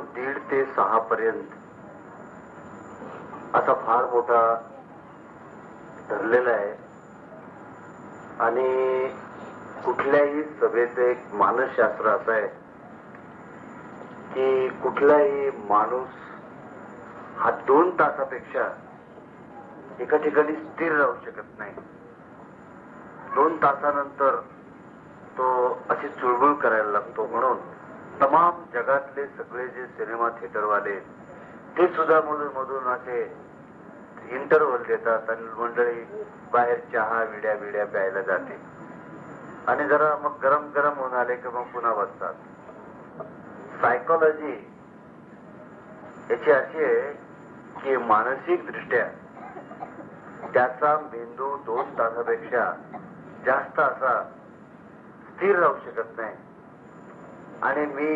1:30 ते 6 पर्यंत असा फार मोठा ठरलेला आहे. आणि कुठल्याही सभेचं एक मानसशास्त्र असं आहे की कुठलाही माणूस हा 2 तासापेक्षा एका ठिकाणी स्थिर राहू शकत नाही. 2 तासानंतर तो अशी चुळबुळ करायला लागतो. म्हणून तमाम जगातले सगळे जे सिनेमा थिएटरवाले ते सुद्धा मधून असे इंटरव्हल देतात आणि मंडळी बाहेर चहा विड्या प्यायला जाते आणि जरा मग गरम गरम होऊन आले की मग पुन्हा बसतात. सायकोलॉजी याची अशी आहे की मानसिक दृष्ट्या त्याचा मेंदू 2 तासापेक्षा जास्त असा स्थिर राहू शकत नाही. आणि मी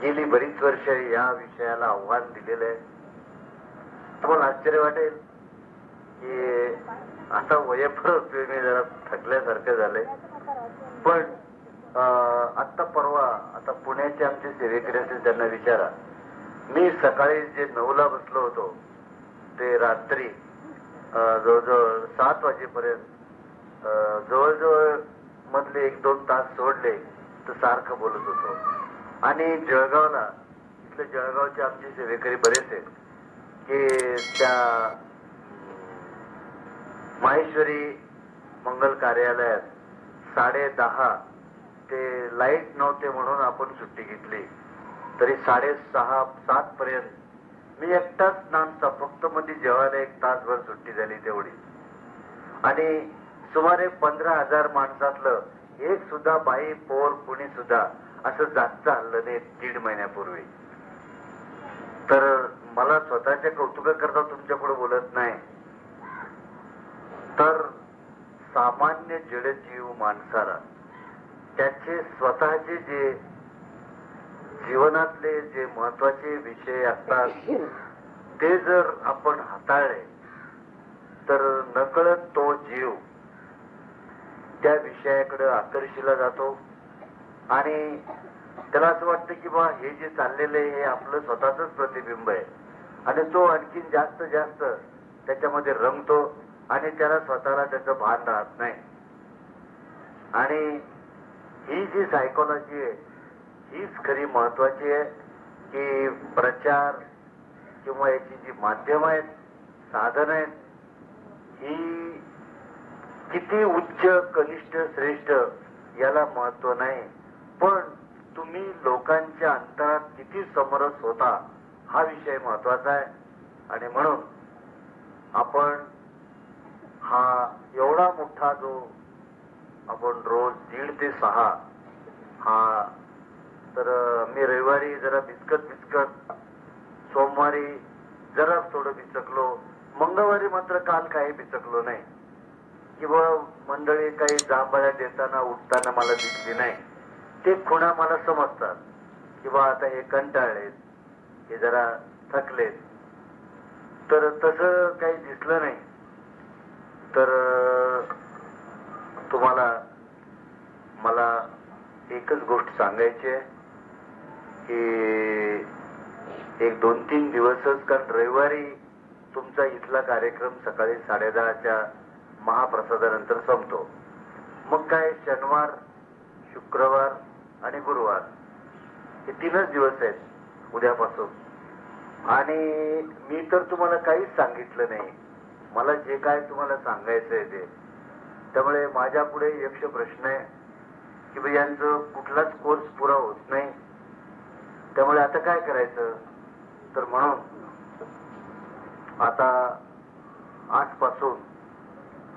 गेली बरीच वर्ष या विषयाला आव्हान दिलेलं आहे. तुम्हाला आश्चर्य वाटेल की आता वयस्कर होतोय मी, जरा थकल्यासारखं झालंय. पण आता परवा आता पुण्याचे आमचे सेवेकरी असेल त्यांना विचारा, मी सकाळी जे 9ला बसलो होतो ते रात्री जवळजवळ 7 वाजेपर्यंत जवळजवळ मधले 1-2 तास सोडले तर सारखं बोलत होतो. आणि जळगावला इथले जळगावचे आमचे सेवेकरी बरेच आहेत की त्या माहेश्वरी मंगल कार्यालयात 10:30 ते लाईट नव्हते म्हणून आपण सुट्टी घेतली तरी 6:30-7 पर्यंत मी एकटाच नाचता. फक्त मध्ये जेवायला 1 तासभर सुट्टी झाली तेवढी. आणि सुमारे 15,000 माणसातलं एक सुद्धा बाई पोर कुणी सुद्धा असं जास्त हल्लं नाही 1.5 महिन्यापूर्वी. तर मला स्वतःच्या कौतुकाकरता तुमच्या पुढे बोलत नाही, तर सामान्य जडजीव माणसाला त्याचे स्वतःचे जे जीवनातले जे महत्वाचे विषय असतात ते जर आपण हाताळले तर नकळत तो जीव त्या विषयाकडे आकर्षिला जातो आणि त्याला असं वाटतं की बा हे जे चाललेलं आहे हे आपलं स्वतःच प्रतिबिंब आहे. आणि तो आणखीन जास्त त्याच्यामध्ये रमतो आणि त्याला स्वतःला त्याचं भान राहत नाही. आणि ही जी सायकोलॉजी आहे हीच खरी महत्वाची आहे की प्रचार किंवा याची जी माध्यम आहेत, साधन आहेत, ही किती उच्च कनिष्ठ श्रेष्ठ याला महत्व नाही, पण तुम्ही लोकांच्या अंतरात किती समरस होता हा विषय महत्वाचा आहे. आणि म्हणून आपण हा एवढा मोठा जो आपण रोज 1:30 ते 6 हा, तर मी रविवारी जरा बिस्कट सोमवारी जरा थोडं बिचकलो, मंगळवारी मात्र काल काही बिचकलो नाही. किंवा मंडळी काही जांभळ्या देताना उठताना मला दिसली नाही. ते खुणा मला समजतात किंवा आता हे कंटाळलेत, हे जरा थकलेत, तर तसं काही दिसलं नाही. तर तुम्हाला मला एकच गोष्ट सांगायची आहे की 1-2-3 दिवसच, कारण रविवारी तुमचा इथला कार्यक्रम सकाळी 10:30च्या महाप्रसादानंतर संपतो. मग काय शनिवार, शुक्रवार आणि गुरुवार हे 3च दिवस आहेत उद्यापासून. आणि मी तर तुम्हाला काहीच सांगितलं नाही, मला जे काय तुम्हाला सांगायचं आहे ते. त्यामुळे माझ्या पुढे यक्ष प्रश्न आहे की भाई यांचं कुठलाच कोर्स पुरा होत नाही, त्यामुळे आता काय करायचं. तर म्हणून आता आजपासून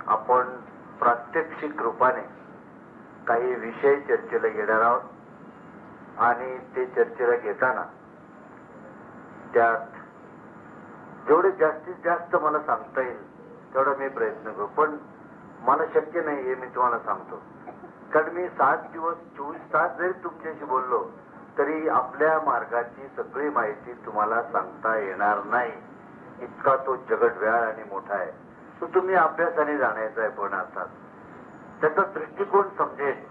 आपण प्रात्यक्षिक रूपाने काही विषय चर्चेला घेणार आहोत. आणि ते चर्चेला घेताना त्यात जेवढे जास्तीत जास्त मला सांगता येईल तेवढा मी प्रयत्न करू. पण मला शक्य नाही हे मी तुम्हाला सांगतो, कारण मी 7 दिवस 24 तास जरी तुमच्याशी बोललो तरी आपल्या मार्गाची सगळी माहिती तुम्हाला सांगता येणार नाही. इतका तो जगडव्याळ आणि मोठा आहे. तो तुम्ही अभ्यासाने जाण्याचा आहे. पण अर्थात त्याचा दृष्टिकोन समजेल,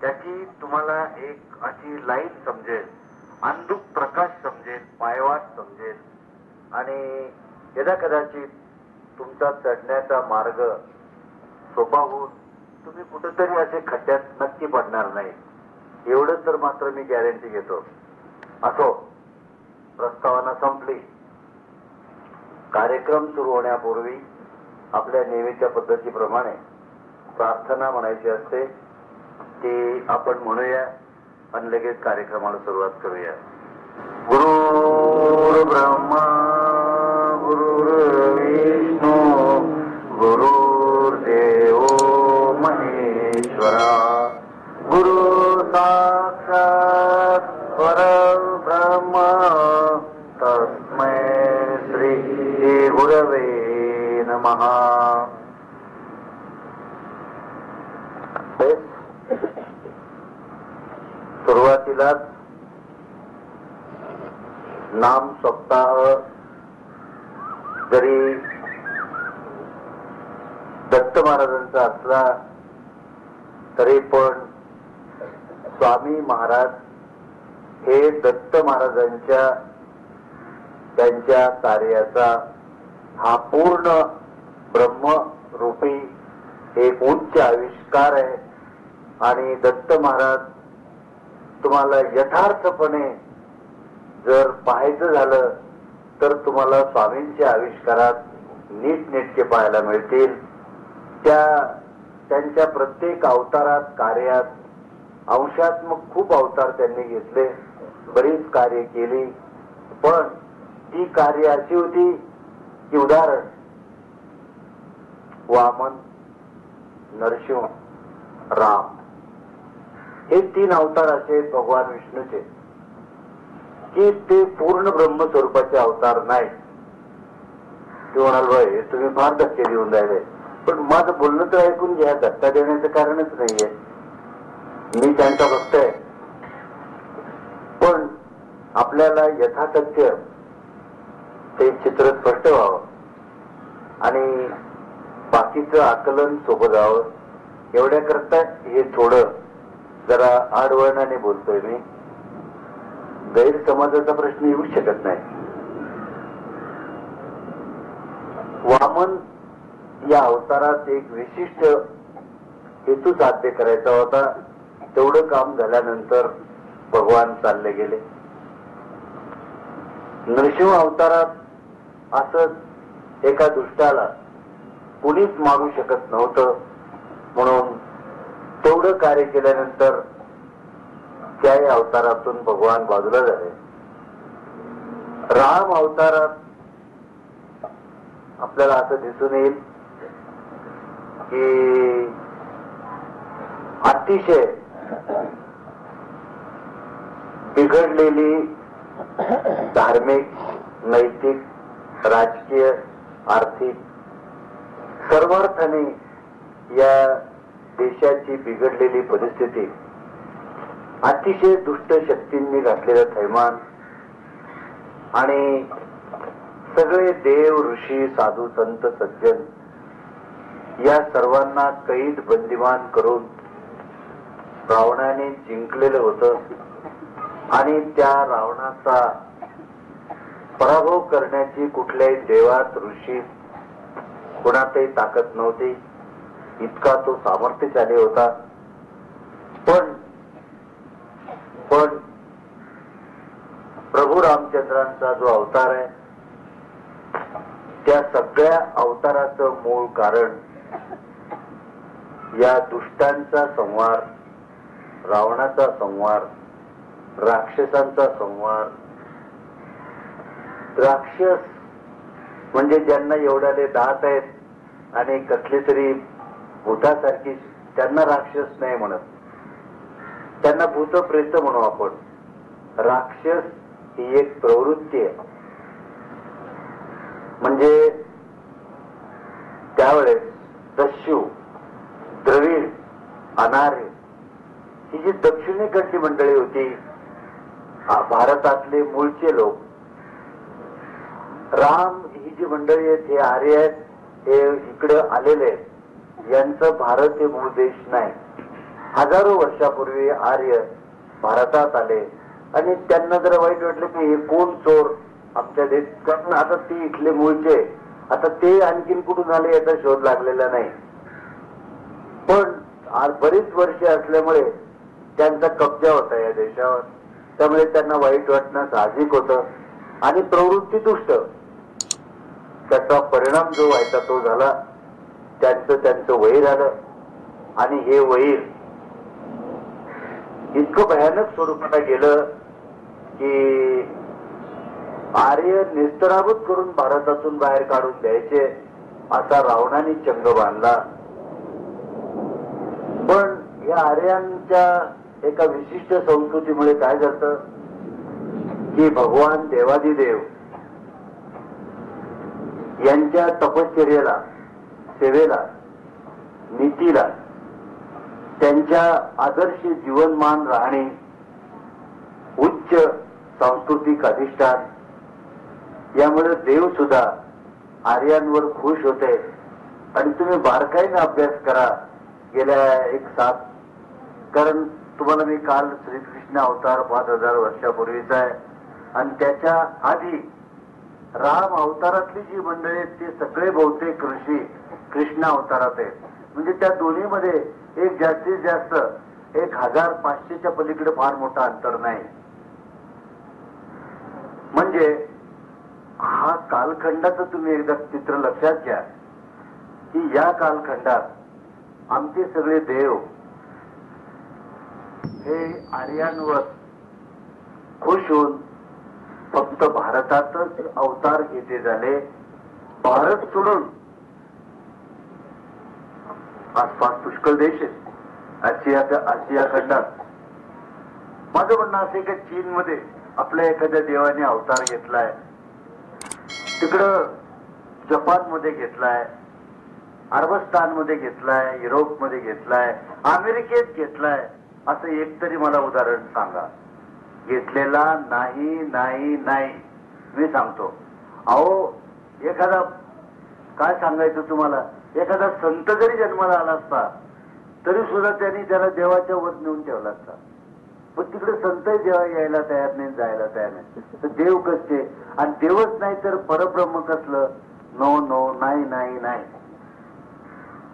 त्याची तुम्हाला एक अशी लाईन समजेल अंधुक प्रकाश समजेल, पायवाट समजेल आणि यदा कदाचित तुमचा चढण्याचा मार्ग सोपा होऊन तुम्ही कुठेतरी असे खड्ड्यात नक्की पडणार नाही, एवढं तर मात्र मी गॅरंटी घेतो. असो, प्रस्तावना संपली. कार्यक्रम सुरू होण्यापूर्वी आपल्या नेहमीच्या पद्धतीप्रमाणे प्रार्थना म्हणायची असते, ती आपण म्हणूया आणि लगेच कार्यक्रमाला सुरुवात करूया. गुरु ब्रह्मा गुरुर्विष्णू गुरुर्देव महेश्वरा गुरु साक्षात परब्रह्म तस्मै श्री गुरवे नमः. सुरुवातीलाच नाम सप्ताह जरी दत्त महाराजांचा असला तरी पण स्वामी महाराज हे दत्त महाराजांच्या त्यांच्या कार्याचा हा पूर्ण ब्रह्मरूपी एक उच्च आविष्कार आहे. आणि दत्त महाराज तुम्हाला यथार्थपणे जर पाहायचं झालं तर तुम्हाला स्वामींच्या आविष्कारात नीटनेटके पाहायला मिळतील. त्यांच्या प्रत्येक अवतारात कार्यात अंशात्मक खूप अवतार त्यांनी घेतले, बरीच कार्य केली, पण ती कार्य अशी होती की उदाहरण वामन, नरसिंह, राम हे 3 अवतार असे भगवान विष्णूचे की ते पूर्ण ब्रह्मस्वरूपाचे अवतार नाही. ते म्हणाल बाई तुम्ही फार धक्के देऊन राहिले, पण माझं बोलणं तर ऐकून घ्या. धक्का देण्याचं कारणच नाहीये, मी त्यांचा भक्त आहे. पण आपल्याला यथातथ्य ते चित्र स्पष्ट व्हावं आणि बाकीचं आकलन सोपं जावं, एवढ्या करता हे थोडं जरा आडवळणाने बोलतोय मी. गैरसमाजाचा प्रश्न येऊ शकत नाही. वामन या अवतारात एक विशिष्ट हेतू साध्य करायचा होता. तेवढं काम झाल्यानंतर भगवान चालले गेले. नरसिंह अवतारात असंच एका दुष्टाला कुणीच मारू शकत नव्हतं, म्हणून तेवढं कार्य केल्यानंतर त्या अवतारातून भगवान बाजूला झाले. राम अवतारात आपल्याला असं दिसून येईल की अतिशय बिघडलेली धार्मिक, नैतिक, राजकीय, आर्थिक सर्वार्थाने या देशाची बिघडलेली परिस्थिती, अतिशय दुष्ट शक्तींनी घातलेलं थैमान आणि सगळे देव, ऋषी, साधू, संत, सज्जन या सर्वांना कैद बंदिवान करून रावणाने जिंकलेलं होतं. आणि त्या रावणाचा पराभव करण्याची कुठल्याही देवात, ऋषी कुणातही ताकद नव्हती, इतका तो सामर्थ्यशाली होता. पण प्रभू रामचंद्रांचा जो अवतार आहे त्या सगळ्या अवताराचं मूळ कारण या दुष्टांचा संहार, रावणाचा संहार, राक्षसांचा संहार. राक्षस म्हणजे ज्यांना एवढ्याले दात आहेत आणि कसली तरी भूतासारखी, त्यांना राक्षस नाही म्हणत, त्यांना भूत प्रेत म्हणू आपण. राक्षस ही एक प्रवृत्ती आहे. म्हणजे त्यावेळेस दस्यू, द्रविड, अनार्य ही जी दक्षिणेकडची मंडळी होती, भारतातले मूळचे लोक, राम ही जी मंडळी आहेत हे आर्य आहेत, हे इकडे आलेले आहेत. यांचं भारत हे मूळ देश नाही. हजारो वर्षापूर्वी आर्य भारतात आले आणि त्यांना जरा वाईट वाटलं की हे कोण चोर आमच्या देश, कारण आता ते इथले मूळचे, आता ते आणखीन कुठून आले याचा शोध लागलेला नाही. पण आज बरीच वर्षे असल्यामुळे त्यांचा कब्जा होता या देशावर, त्यामुळे त्यांना वाईट वाटणं साहजिक होतं आणि प्रवृत्ती दुष्ट. त्याचा परिणाम जो व्हायचा तो झाला. त्यांचं वैर आलं आणि हे वैर इतकं भयानक स्वरूपाला गेलं की आर्य निस्तराभूत करून भारतातून बाहेर काढून द्यायचे असा रावणाने चंग बांधला. पण या आर्यांच्या एका विशिष्ट संस्कृतीमुळे काय झालं की भगवान देवादिदेव यांच्या तपश्चर्येला, सेवेला, नीतीला, त्यांच्या आदर्श जीवनमान राहणे, उच्च सांस्कृतिक अधिष्ठान यामुळे देव सुद्धा आर्यांवर खुश होते. आणि तुम्ही बारकाईने अभ्यास करा गेल्या एक 7, कारण तुम्हाला मी काल श्रीकृष्ण अवतार 5000 वर्षापूर्वीचा आहे आणि त्याच्या आधी राम अवतारातली जी मंडळी आहेत ते सगळे बहुतेक ऋषी कृष्ण अवतारात आहेत. म्हणजे त्या दोन्हीमध्ये एक जास्तीत जास्त 1500च्या पलीकडे फार मोठा अंतर नाही. म्हणजे हा कालखंडाचं तुम्ही एकदा चित्र लक्षात घ्या की या कालखंडात आमचे सगळे देव हे आर्यांवर खुश होऊन फक्त भारतातच अवतार घेते झाले. भारत सोडून आसपास पुष्कळ देश आहेत आशिया खंडात. माझं म्हणणं असं की चीनमध्ये आपल्या एखाद्या देवाने अवतार घेतलाय, तिकडं जपानमध्ये घेतलाय, अरबस्तानमध्ये घेतलाय, युरोपमध्ये घेतलाय, अमेरिकेत घेतलाय, असं एक तरी मला उदाहरण सांगा. घेतलेला नाही नाही नाही. मी सांगतो, अहो एखादा, काय सांगायचं तुम्हाला, एखादा संत जरी जन्माला आला असता तरी सुद्धा त्यांनी त्याला देवाच्या वर नेऊन ठेवला असता. पण तिकडे संतही देवा यायला तयार नाही, जायला तयार नाही. तर देव कसले, आणि देवच नाही तर परब्रह्म कसलं? नो नो, नाही नाही नाही.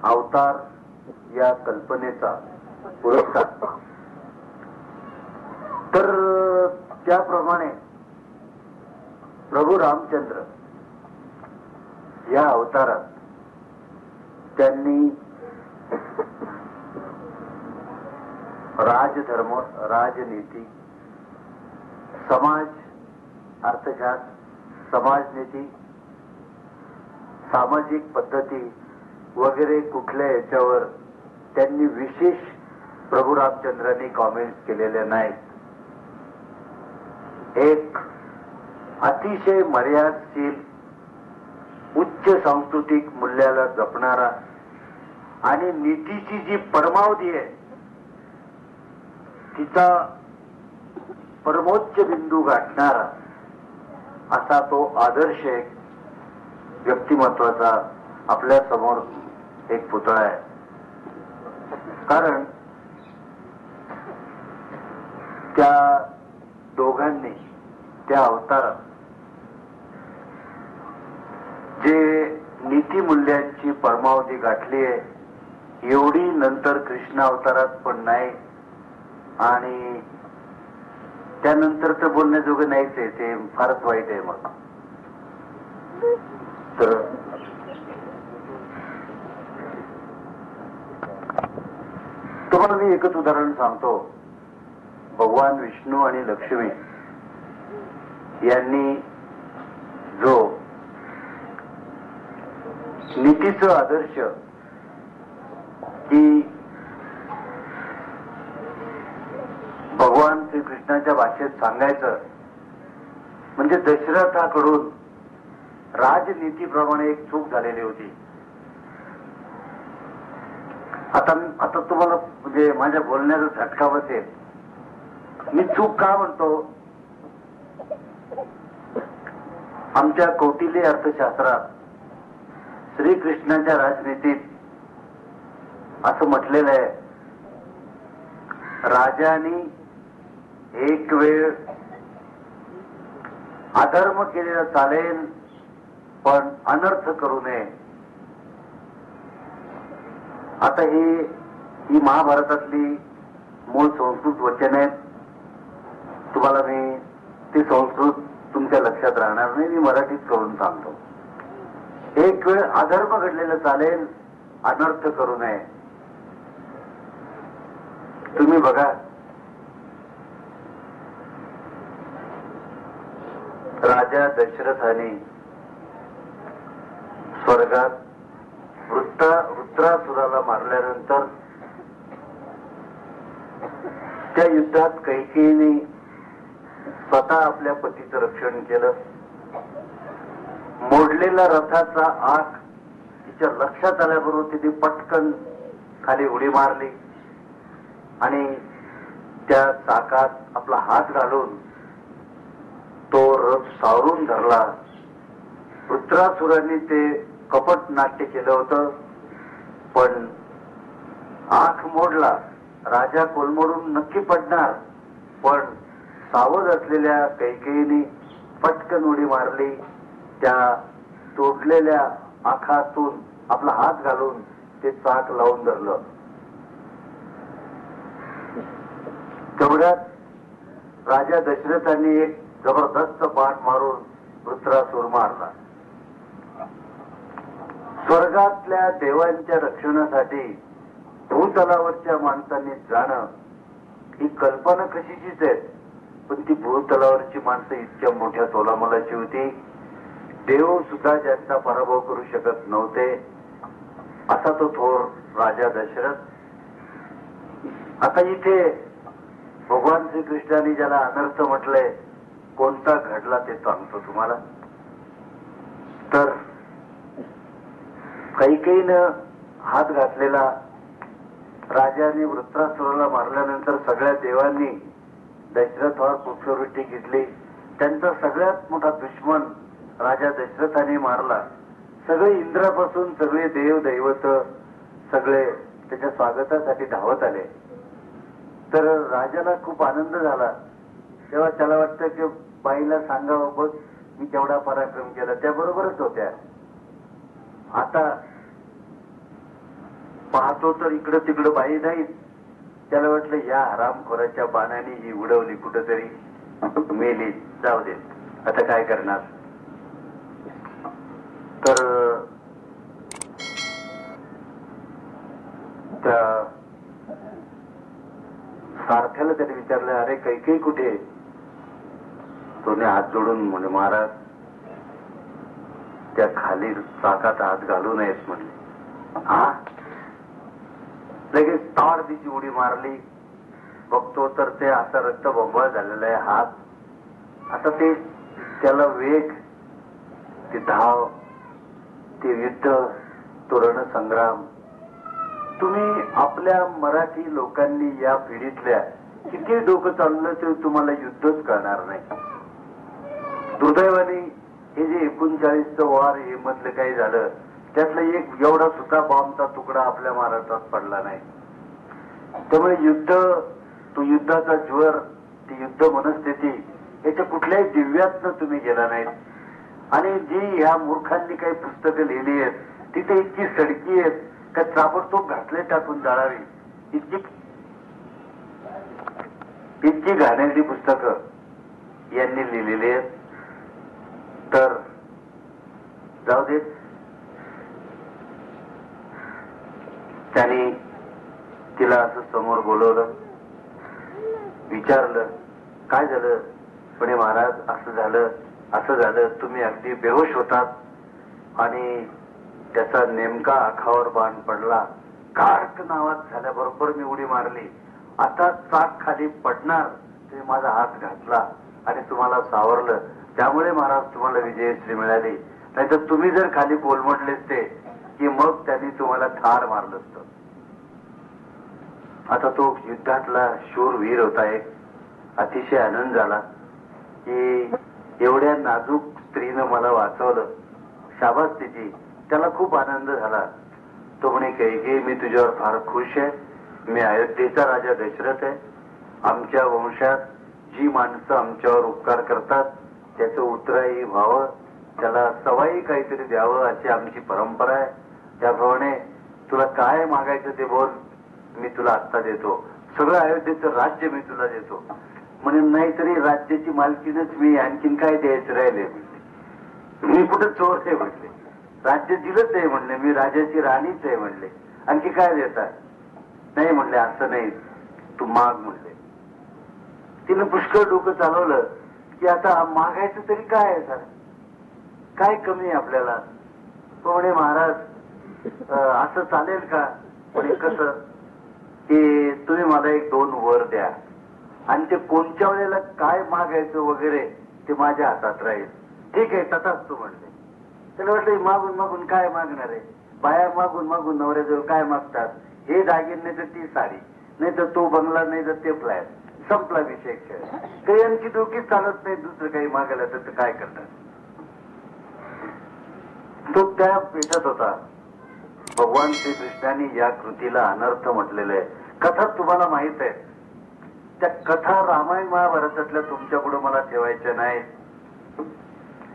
अवतार या कल्पनेचा पुरस्कार. तर त्याप्रमाणे प्रभू रामचंद्र या अवतारात त्यांनी राजधर्म, राजनीती, समाज अर्थशास्त्र, समाजनीती, सामाजिक पद्धती वगैरे कुठल्या याच्यावर त्यांनी विशेष प्रभू रामचंद्रांनी कॉमेंट्स केलेल्या नाहीत. एक अतिशय मर्यादशील उच्च सांस्कृतिक मूल्याला जपणारा आणि नीतीची जी परमावधी आहे तिचा परमोच्च बिंदू गाठणारा असा तो आदर्श एक व्यक्तिमत्वाचा आपल्या समोर एक पुतळा आहे. कारण त्या दोघांनी त्या अवतारात जे नीतिमूल्यांची परमावधी गाठली आहे एवढी नंतर कृष्ण अवतारात पण नाही. आणि त्यानंतर तर बोलण्याजोगं नाहीच आहे, ते फारच वाईट आहे. मग तर तुम्हाला मी एकच उदाहरण सांगतो. भगवान विष्णू आणि लक्ष्मी यांनी जो नीतीचं आदर्श की भगवान श्रीकृष्णाच्या भाषेत सांगायचं म्हणजे दशरथाकडून राजनीतीप्रमाणे एक चूक झालेली होती. आता तुम्हाला म्हणजे माझ्या बोलण्याचा झटका बसेल. मी चूक का म्हणतो? आमच्या कौटिल्य अर्थशास्त्रात श्रीकृष्णाच्या राजनीतीत असं म्हटलेलं आहे, राजाने एक वेळ अधर्म केलेला चालेल पण अनर्थ करू नये. आता ही महाभारतातली मूळ संस्कृत वचन आहेत. तुम्हाला मी ती संस्कृत तुमच्या लक्षात राहणार नाही, मी मराठीत करून सांगतो. एक वेळ अधर्म घडलेलं चालेल, अनर्थ करू नये. तुम्ही बघा, राजा दशरथाने स्वर्गात वृत्रासुराला मारल्यानंतर त्या युद्धात कैकेयीने स्वतः आपल्या पतीचं रक्षण केलं. मोडलेला रथाचा आख तिच्या लक्षात आल्याबरोबर तिने पटकन खाली उडी मारली आणि त्या चाकात आपला हात घालून तो रथ सावरून धरला. वृत्रासुरांनी ते कपट नाट्य केलं होतं, पण आख मोडला. राजा कोलमडून नक्की पडणार, पण सावध असलेल्या कैकेयीने पटकन उडी मारली. त्या तोडलेल्या आखातून आपला हात घालून ते चाक लावून धरलं. तेवढ्यात राजा दशरथांनी एक जबरदस्त बाण मारून वृत्रासुर मारला. स्वर्गातल्या देवांच्या रक्षणासाठी भूतलावरच्या माणसांनी जाणं ही कल्पना कशीचीच आहे, पण ती भूतलावरची माणसं इतक्या मोठ्या तोलामोलाची होती. देव सुद्धा ज्यांचा पराभव करू शकत नव्हते असा तो थोर राजा दशरथ. आता इथे भगवान श्रीकृष्णाने ज्याला अनर्थ म्हटलंय, कोणता घडला ते सांगतो तुम्हाला. तर कैकेयीनं हात घातलेला राजाने वृत्रासुराला मारल्यानंतर सगळ्या देवांनी दशरथावर पुष्पवृष्टी घेतली. त्यांचा सगळ्यात मोठा दुश्मन राजा दशरथाने मारला. सगळे इंद्रापासून सगळे देव दैवत सगळे त्याच्या स्वागतासाठी धावत आले. तर राजाला खूप आनंद झाला. तेव्हा त्याला वाटतं की बाईला सांगावं, बघ मी केवढा पराक्रम केला. त्या बरोबरच होत्या. आता पाहतो तर इकडं तिकडं बाई नाही. त्याला वाटलं या हरामखोराच्या बाणाने ही उडवली, कुठंतरी मेली, जाऊ दे, आता काय करणार. तर त्या सारथ्याला त्याने विचारलं, अरे कैकेयी कुठे. तोने हात जोडून म्हणे, महाराज त्या खाली चाकात हात घालू नयेत म्हणले. हा, लगेच तार तिची उडी मारली. बघतो तर ते असा रक्तबंबाळ झालेला आहे हात. आता ते त्याला वेग, ती धाव, ते युद्ध, तो रणसंग्राम. तुम्ही आपल्या मराठी लोकांनी या पिढीतल्या किती डोकं चाललं ते तुम्हाला युद्धच करणार नाही. दुर्दैवाने हे जे 39 वार हे मधलं काही झालं, त्यातलं एक एवढा सुद्धा बॉम्बचा तुकडा आपल्या महाराष्ट्रात पडला नाही. त्यामुळे युद्ध, तो युद्धाचा ज्वर, ती युद्ध मनस्थिती याच्या कुठल्याही दिव्यातनं तुम्ही गेला नाहीत. आणि जी ह्या मूर्खांनी काही पुस्तकं लिहिली आहेत तिथे इतकी सडकी आहेत का ताबडतोब घातले टाकून जाळावी, इतकी घाणेरडी पुस्तकं यांनी लिहिलेली आहेत. तर जाऊ देत. त्यांनी तिला असं समोर बोलवलं, विचारलं काय झालं. म्हणे महाराज असं झालं, असं झालं. तुम्ही अगदी बेहोश होतात आणि त्याचा नेमका आखावर बाण पडला. कार्क नावात झाल्याबरोबर मी उडी मारली. आता चाक खाली पडणार, तुम्ही माझा हात घातला आणि तुम्हाला सावरलं. त्यामुळे महाराज तुम्हाला विजयश्री मिळाली. नाहीतर तुम्ही जर खाली कोलमडले असते की मग त्यांनी तुम्हाला ठार मारलं असतं. आता तो युद्धातला शूरवीर होता. एक अतिशय आनंद झाला की एवढ्या नाजूक स्त्रीनं मला वाचवलं, शाबास तिची. त्याला खूप आनंद झाला. तो म्हणे, कैकेयी मी तुझ्यावर फार खुश आहे. मी अयोध्येचा राजा दशरथ आहे. आमच्या वंशात जी माणसं आमच्यावर उपकार करतात त्याचं उतराई व्हावं, त्याला सवाई काहीतरी द्यावं अशी आमची परंपरा आहे. त्याप्रमाणे तुला काय मागायचं ते बोल, मी तुला आत्ता देतो. सगळं अयोध्येचं राज्य मी तुला देतो. म्हणून नाहीतरी राज्याची मालकीनच मी, आणखीन काय द्यायचं राहिले म्हणले. मी कुठं चोर आहे म्हणले, राज्य दिलंच आहे म्हणले, मी राजाची राणीच आहे म्हणले, आणखी काय देतात. नाही म्हणले, असं नाही, तू माग म्हणले. तिनं पुष्कळ डोकं चालवलं की आता मागायचं तरी काय आहे सर, काय कमी आहे आपल्याला. तो म्हणे महाराज असं चालेल का. म्हणे कसं, की तुम्ही मला 1-2 वर द्या आणि ते कोणत्या वेळेला काय मागायचं वगैरे ते माझ्या हातात राहील. ठीक आहे, तसाच तू म्हणले. त्याला वाटलं मागून मागून काय मागणार आहे, बाया मागून मागून नवऱ्याजवळ काय मागतात, हे दागिने नाही तर ती साडी, नाही तर तो बंगला, नाही तर ते फ्लॅट, संपला विषय. खेळ काही यांची डोकीच चालत नाही, दुसरं काही मागायला तर काय करतात. तो त्या पेशात होता. भगवान श्रीकृष्णाने या कृतीला अनर्थ म्हटलेलं आहे. कथा तुम्हाला माहित आहे, त्या कथा रामायण महाभारतातल्या तुमच्या पुढे मला ठेवायच्या नाही.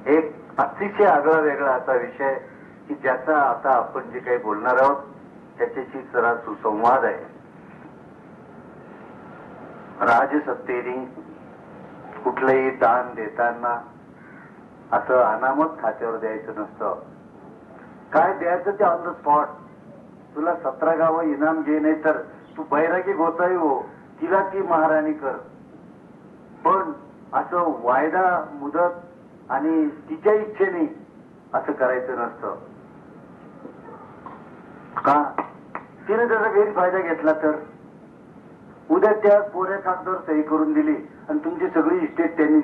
एक अतिशय आगळा वेगळा असा विषय की ज्याचा आता आपण जे काही बोलणार आहोत त्याच्याशी जरा सुसंवाद आहे. राजसत्तेने कुठलंही दान देताना असं अनामत खात्यावर द्यायचं नसतं. काय द्यायचं ते ऑन द स्पॉट. तुला 17 गावं इनाम घे, नाही तर तू बैरागी गोसाई हो, तिला ती महाराणी कर. पण असं वायदा मुदत आणि तिच्या इच्छेने असं करायचं नसतं. का, तिने त्याचा गैरफायदा घेतला तर उद्या त्या कोऱ्या कागदावर सही करून दिली आणि तुमची सगळी इस्टेट त्यांनी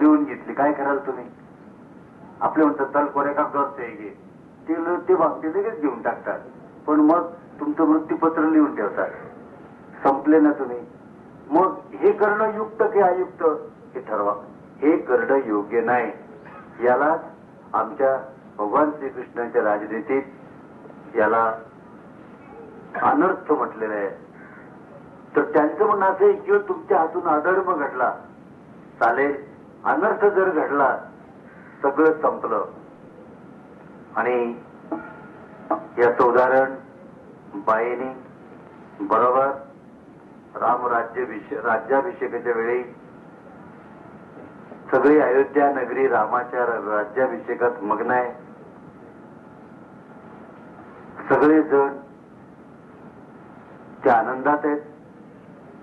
लिहून घेतली, काय कराल तुम्ही. आपले म्हणतात चल कोऱ्या कागदावर सही घे, ते लगेच घेऊन टाकतात. पण मग तुमचं मृत्यूपत्र लिहून ठेवतात. संपले ना तुम्ही. मग हे करणं युक्त की अयुक्त हे ठरवा. हे करणं योग्य नाही. यालाच आमच्या भगवान श्रीकृष्णाच्या राजनीतीत याला अनर्थ म्हटलेलं आहे. तर त्यांचं म्हणणं असं आहे की तुमच्या हातून अधर्म घडला चालेल, अनर्थ जर घडला सगळं संपलं. आणि याचं उदाहरण बाईनी बरोबर राम राज्याभिषेकाच्या वेळी सगळी अयोध्या नगरी रामाच्या राज्याभिषेकात मग्न आहे. सगळे जण त्या आनंदात आहेत.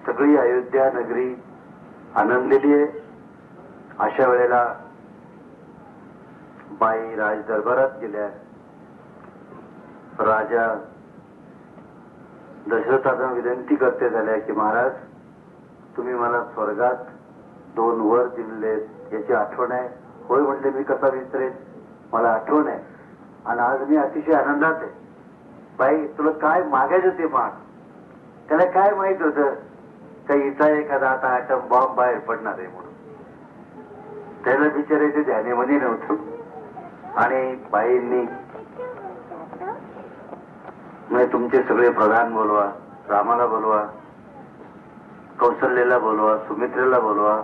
सगळी अयोध्या नगरी आनंदलेली आहे. अशा वेळेला बाई राज दरबारात गेल्या. राजा दशरथांना विनंती करते झाल्या की महाराज तुम्ही मला स्वर्गात 2 वर दिलेले याची आठवण आहे. होय म्हणले, मी कसा विसरेन, मला आठवण आहे आणि आज मी अतिशय आनंदात आहे. बाई तुला काय मागायचं ते माग. त्याला काय माहित होतं काही इथं एखादा आता ॲटम बॉम्ब बाहेर पडणार आहे म्हणून. त्याला बिचारायचं ध्यानामध्ये नव्हतं. आणि बाईंनी म्हणजे तुमचे सगळे प्रधान बोलवा, रामाला बोलवा, कौशल्याला बोलवा, सुमित्रेला बोलवा,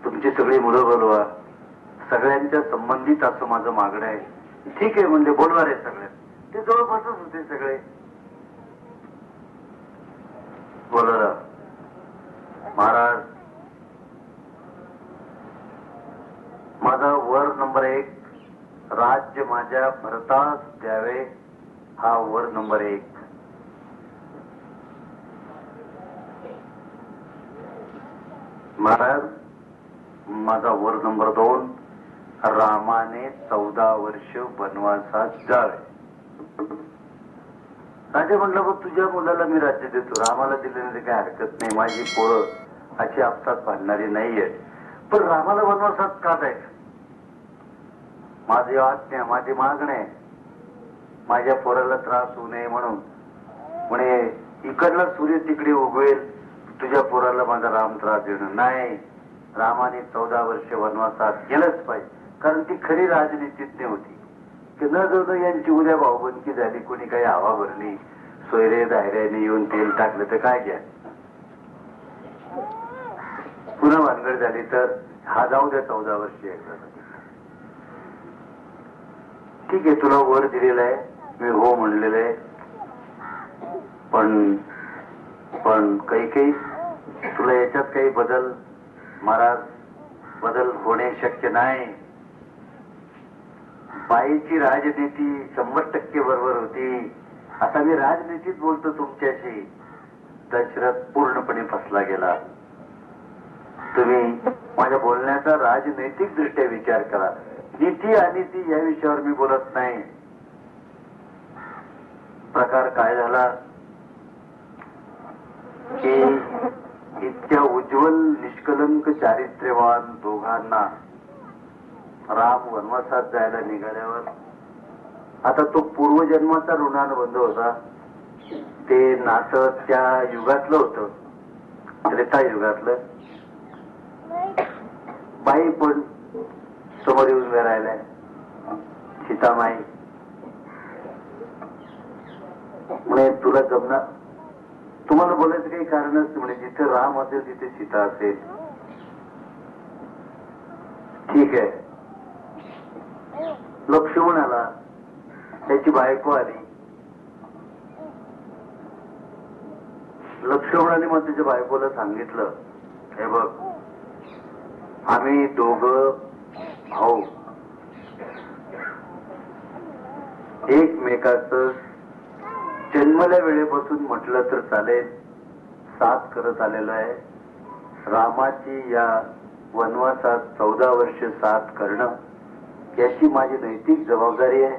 तुमची सगळी मुलं बोलवा, सगळ्यांच्या संबंधित असं माझं मागणं आहे. ठीक आहे म्हणजे बोलवा रे सगळे. ते जवळपासच होते सगळे. बोलवलं. महाराज माझा वर नंबर 1 राज्य माझ्या भरतास द्यावे, हा वर नंबर 1. महाराज माझा वर नंबर 2 रामाने 14 वर्ष वनवासात जावे. राजे म्हटलं बघ तुझ्या मुलाला मी राज्य देतो, रामाला दिलेली काही हरकत नाही, माझी पोरं अशी आपसात भांडणारी नाहीये. पण रामाला वनवासात का जायचं. माझी आज्ञा, माझी मागणी आहे, माझ्या पोराला त्रास होऊ नये म्हणून. म्हणे इकडला सूर्य तिकडे उगवेल, तुझ्या पोराला माझा राम त्रास देणं नाही. रामाने 14 वर्ष वनवासात गेलंच पाहिजे, कारण ती खरी राजनीतीज्ञ होती. की न जाऊन यांची उद्या भाऊबंदकी झाली, कोणी काही हवा भरली, सोयरे दायऱ्याने येऊन तेल टाकलं तर काय घ्या. पुन्हा भानगड झाली तर हा जाऊ द्या 14 वर्षी एकदा. ठीक आहे, तुला वर दिलेलं आहे, मी हो म्हणलेलं आहे. पण पण काही तुला याच्यात काही बदल महाराज बदल होणे शक्य नाही. बाईची राजनीती 100% बरोबर होती. आता मी राजनीतीत बोलतो तुमच्याशी. दशरथ पूर्णपणे फसला गेला. तुम्ही माझ्या बोलण्याचा राजनैतिक दृष्ट्या विचार करा. नीती अनिती या विषयावर मी बोलत नाही. प्रकार काय झाला की इतक्या उज्ज्वल निष्कलंक चारित्र्यवान दोघांना राम वनवासात जायला निघाल्यावर आता तो पूर्वजन्माचा ऋणानुबंध होता. ते नातं त्या युगातलं होतं, त्रेतायुगातलं. बाई पण समोर येऊन उभ्या राहिल्या, सीतामाई. म्हणे तुला जमणार, तुम्हाला बोलायचं काही कारणच म्हणे, जिथे राम असेल तिथे सीता असेल. ठीक आहे. लक्ष्मण आला, त्याची बायको आली. लक्ष्मणाने मग त्याच्या बायकोला सांगितलं, हे बघ, आम्ही दोघं भाऊ एकमेकाचं जन्मल्या वेळेपासून म्हटलं तर चालेल साथ करत आलेलो आहे. रामाची या वनवासात 14 वर्ष साथ करणं याची माझी नैतिक जबाबदारी आहे.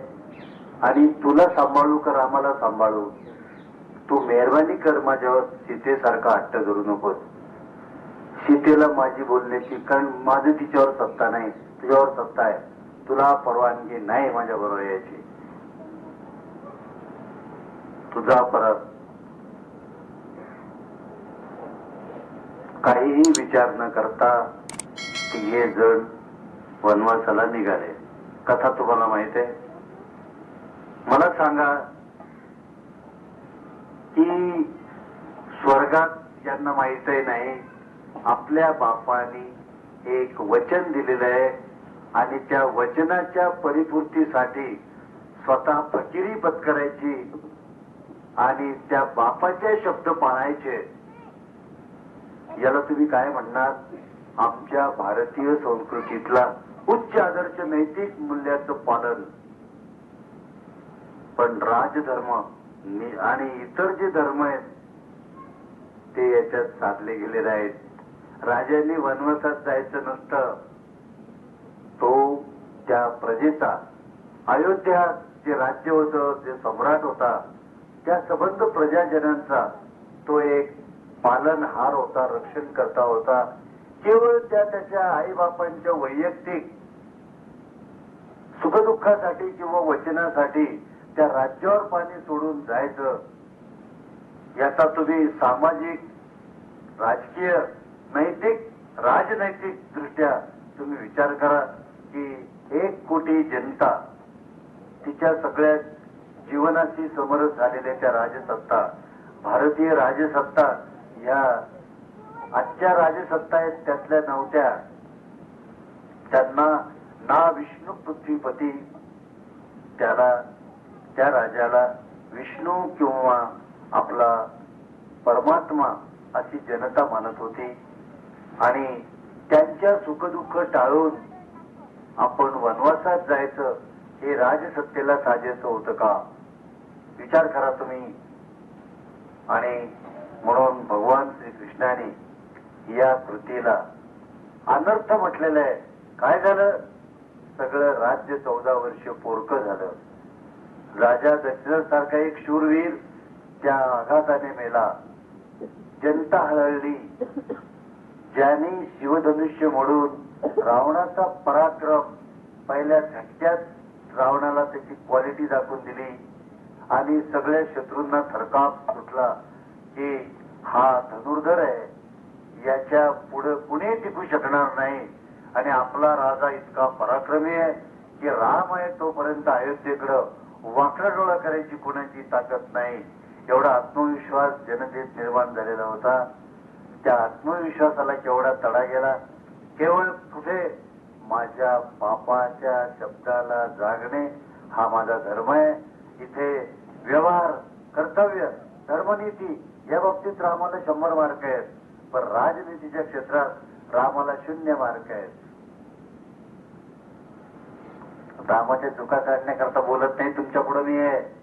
आणि तुला सांभाळू का रामाला सांभाळू, तू मेहरबानी कर माझ्यावर सीतेसारखा हट्ट करू नकोस. सीतेला माझी बोलण्याची, कारण माझं तिच्यावर सत्ता नाही, तुझ्यावर सत्ता आहे. तुला परवानगी नाही माझ्या बरोबर यायची. तुझा परत काहीही विचार न करता हे जण वनवासाला निघाले. कथा तुम्हाला माहित आहे. मला सांगा की स्वर्गात यांना माहितही नाही आपल्या बापाने एक वचन दिलेलं आहे आणि त्या वचनाच्या परिपूर्तीसाठी स्वतः फकिरी पत्करायची आणि त्या बापाचे शब्द पाळायचे. याला तुम्ही काय म्हणणार? आमच्या भारतीय संस्कृतीतला उच्च आदर्श नैतिक मूल्याचं पालन. पण राजधर्म आणि इतर जे धर्म आहेत ते याच्यात साधले गेलेले आहेत. राजांनी वनवासात जायचं नसतं. तो त्या प्रजेचा, अयोध्या जे राज्य होतं, जे सम्राट होता, त्या संबंध प्रजाजनांचा तो एक पालनहार होता, रक्षण करता होता. केवळ त्याच्या आईबापांच्या वैयक्तिक सुखदुःखासाठी किंवा वचनासाठी त्या राज्यावर पाणी सोडून जायचं, याचा तुम्ही सामाजिक, राजकीय, नैतिक, राजनैतिक दृष्ट्या तुम्ही विचार करा की 1 कोटी जनता तिच्या सगळ्या जीवनाशी समरस झालेल्या त्या राजसत्ता, भारतीय राजसत्ता या आजच्या राजसत्ता आहेत त्यातल्या नव्हत्या. त्यांना ना विष्णू पृथ्वीपती, त्याला त्या राजाला विष्णू किंवा आपला परमात्मा अशी जनता मानत होती. आणि त्यांच्या सुखदुःख टाळून आपण वनवासात जायचं हे राजसत्तेला साजेचं होतं का? विचार करा तुम्ही. आणि म्हणून भगवान श्रीकृष्णाने या कृतीला अनर्थ म्हटलेलं आहे. काय झालं? सगळं राज्य 14 वर्ष पोरकं झालं. राजा दशरथ सारखा एक शूरवीर त्या आघाताने मेला. जनता हळहळली. ज्याने शिवधनुष्य मोडून रावणाचा पराक्रम पहिल्या झटक्यात रावणाला त्याची क्वालिटी दाखवून दिली आणि सगळ्या शत्रूंना थरकाप सुटला की हा धनुर्धर आहे, याच्या पुढे कुणी टिकू शकणार नाही. आणि आपला राजा इतका पराक्रमी आहे की राम आहे तोपर्यंत अयोध्येकडं वाकडा डोळा करायची कुणाची ताकद नाही. एवढा आत्मविश्वास जनतेत निर्माण झालेला होता. त्या आत्मविश्वासाला केवढा तडा गेला. केवळ पुढे माझ्या बापाच्या शब्दाला जागणे हा माझा धर्म आहे. इथे व्यवहार, कर्तव्य, धर्मनीती या बाबतीत रामाला 100 मार्क आहेत, पण राजनीतीच्या क्षेत्रात रामाला 0 मार्क आहेत. रामाच्या चुका काढण्याकरता बोलत नाही तुमच्या पुढे मी आहे.